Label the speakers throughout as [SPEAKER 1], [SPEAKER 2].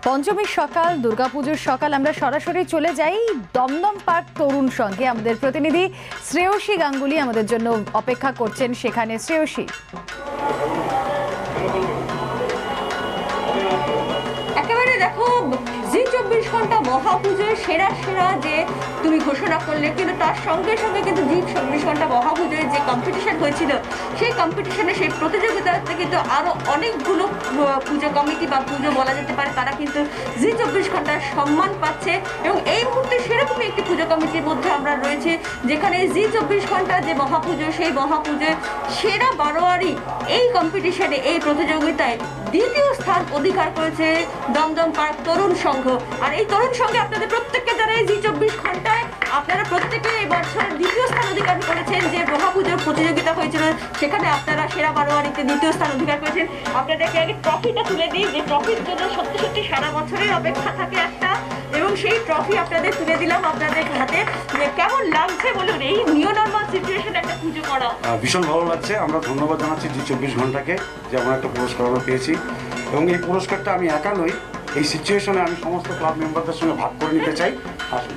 [SPEAKER 1] পঞ্চমীর সকাল, দুর্গাপুজোর সকাল, আমরা সরাসরি চলে যাই দমদম পার্ক তরুণ সঙ্গে। আমাদের প্রতিনিধি শ্রেয়সী গাঙ্গুলি আমাদের জন্য অপেক্ষা করছেন সেখানে। শ্রেয়সী,
[SPEAKER 2] একেবারে দেখো, জি 24 ঘন্টা মহাপুজোর সেরা সেরা যে তুমি ঘোষণা করলে, কিন্তু তার সঙ্গে সঙ্গে কিন্তু জি 24 ঘন্টা মহাপুজোর যে কম্পিটিশন হয়েছিল, সেই কম্পিটিশনে সেই প্রতিযোগিতাতে কিন্তু আরো অনেকগুলো পুজো কমিটি বা পুজো বলা যেতে পারে তারা কিন্তু জি 24 ঘন্টার সম্মান পাচ্ছে। এবং এই মুহূর্তে সেরকমই একটি পুজো কমিটির মধ্যে আমরা রয়েছে, যেখানে জি 24 ঘন্টা যে মহাপুজো, সেই মহাপুজোয় সেরা বারোয়ারি এই কম্পিটিশনে, এই প্রতিযোগিতায় দ্বিতীয় স্থান অধিকার করেছে দমদম পার্ক তরুণ সংঘ। আর এই তরুণ সংঘে আপনাদের প্রত্যেককে জানাই জি 24 ঘন্টায় আপনারা প্রত্যেকে এই বছর দ্বিতীয় স্থান অধিকার করেছেন। যে মহাপুজোর প্রতিযোগিতা হয়েছিল সেখানে আপনারা সেরা বারোয়ারিতে দ্বিতীয় স্থান অধিকার করেছেন। আপনাদেরকে আগে ট্রফিটা তুলে দিই, যে ট্রফির জন্য সত্যি সত্যি সারা বছরের অপেক্ষা থাকে একটা, এবং সেই ট্রফি আপনাদের তুলে দিলাম আপনাদের হাতে। কেমন লাগছে বলুন এই নিউ নর্মাল সিচুয়েশনে একটা পুজো করা?
[SPEAKER 3] ভীষণ ভালো লাগছে। আমরা ধন্যবাদ জানাচ্ছি জি 24 ঘন্টাকে যে আমরা একটা পুরস্কার আমরা পেয়েছি, এবং এই পুরস্কারটা আমি একা নই, এই সিচুয়েশনে আমি সমস্ত ক্লাব মেম্বারদের সঙ্গে ভাগ করে নিতে চাই। আসুন,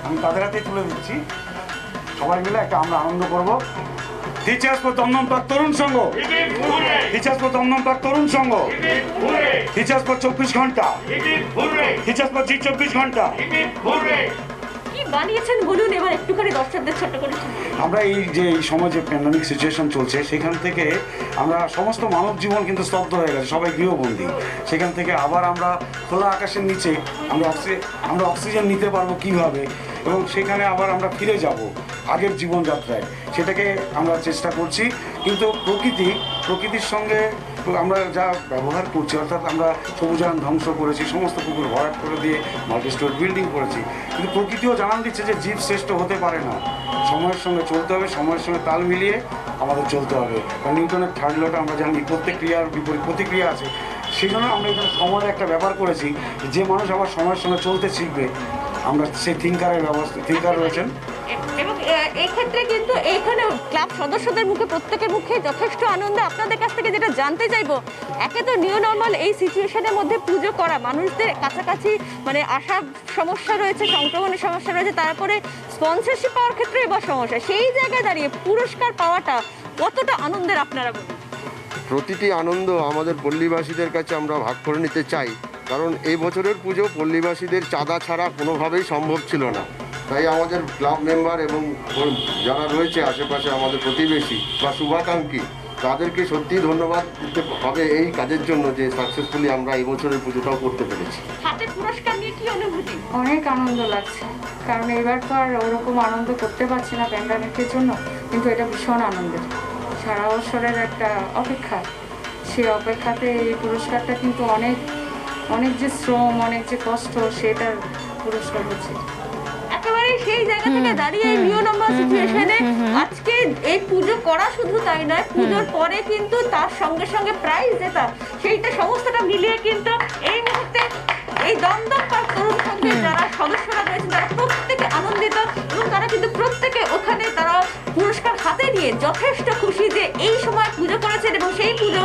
[SPEAKER 3] আমি তাদের হাতেই তুলে দিচ্ছি, সবাই মিলে একটা আমরা আনন্দ করবো। Teachers for Dumdum park Tarun Sangha, teachers for Dumdum park Tarun Sangha, teachers for 24 ঘন্টা, টিচার্স ফর জি 24 ঘন্টা।
[SPEAKER 2] কি বানিয়েছেন বলুন এবার একটুখানি দর্শকদের ছোট করে।
[SPEAKER 3] আমরা এই যে এই সময় যে প্যান্ডামিক সিচুয়েশন চলছে, সেখান থেকে আমরা সমস্ত মানব জীবন কিন্তু স্তব্ধ হয়ে গেছে, সবাই গৃহবন্দী। সেখান থেকে আবার আমরা খোলা আকাশের নিচে আমরা অক্সিজেন নিতে পারবো কিভাবে, এবং সেখানে আবার আমরা ফিরে যাব আগের জীবনযাত্রায়, সেটাকে আমরা চেষ্টা করছি। কিন্তু প্রকৃতির সঙ্গে আমরা যা ব্যবহার করছি, অর্থাৎ আমরা সবুজায়ন ধ্বংস করেছি, সমস্ত পুকুর ভরাট করে দিয়ে মাল্টি স্টোর বিল্ডিং করেছি, কিন্তু প্রকৃতিও জানান দিচ্ছে যে জীব শ্রেষ্ঠ হতে পারে না, সময়ের সঙ্গে চলতে হবে, সময়ের সঙ্গে তাল মিলিয়ে আমাদের চলতে হবে। কারণ নিউটনের থার্ড লটা আমরা জানি, প্রত্যেক ক্রিয়ার বিপরীত প্রতিক্রিয়া আছে। সেই জন্য আমরা এখানে সময়ের একটা ব্যাপার করেছি, যে মানুষ আবার সময়ের সঙ্গে চলতে শিখবে, আমরা সেই থিঙ্কার রয়েছেন।
[SPEAKER 2] এবং এই ক্ষেত্রে কিন্তু এইখানে ক্লাব সদস্যদের মুখে, প্রত্যেকের মুখে যথেষ্ট আনন্দ। আপনাদের কাছ থেকে যেটা জানতে চাইবো, একে তো নিউ নর্মাল এই সিচুয়েশনের মধ্যে পুজো করা, মানুষদের কাছাকাছি মানে আসার সমস্যা রয়েছে, সংক্রমণের সমস্যা রয়েছে, তারপরে স্পন্সরশিপ পাওয়ার ক্ষেত্রে এবার সমস্যা, সেই জায়গায় দাঁড়িয়ে পুরস্কার পাওয়াটা কতটা আনন্দের আপনারা বলুন?
[SPEAKER 4] প্রতিটি আনন্দ আমাদের পল্লীবাসীদের কাছে আমরা ভাগ করে নিতে চাই, কারণ এই বছরের পুজো পল্লীবাসীদের চাঁদা ছাড়া কোনোভাবেই সম্ভব ছিল না। তাই আমাদের ক্লাব মেম্বার এবং যারা রয়েছে আশেপাশে আমাদের প্রতিবেশী বা শুভাকাঙ্ক্ষী, তাদেরকে সত্যিই ধন্যবাদ দিতে হবে এই কাজের জন্য, যে সাকসেসফুলি আমরা এই বছরের পুজোটাও করতে পেরেছি।
[SPEAKER 2] হাতে পুরস্কার নিয়ে কি অনুভূতি?
[SPEAKER 5] অনেক আনন্দ লাগছে, কারণ এবার তো আর ওরকম আনন্দ করতে পারছি না প্যান্ডামিকের জন্য, কিন্তু এটা ভীষণ আনন্দের। সারা বছরের একটা অপেক্ষা, সেই অপেক্ষাতে এই পুরস্কারটা কিন্তু অনেক অনেক যে শ্রম, অনেক যে কষ্ট, সেটার পুরস্কার হচ্ছে।
[SPEAKER 2] একেবারে সেই জায়গা থেকে দাঁড়িয়ে নিউ নর্মাল সিচুয়েশনে আজকে এই পুজো করা শুধু তাই নয়, পুজোর পরে কিন্তু তার সঙ্গে সঙ্গে প্রাইজ জেতা, সেইটা সমস্তটা মিলিয়ে কিন্তু এই মুহূর্তে এই দমদম পার্ক তরুণ সংঘের যারা সদস্যরা রয়েছেন তারা প্রত্যেকে আনন্দিত, এবং তারা কিন্তু প্রত্যেকে ওখানে তারা পুরস্কার হাতে নিয়ে যথেষ্ট খুশি যে এই সময় পুজো করেছেন, এবং সেই পুজো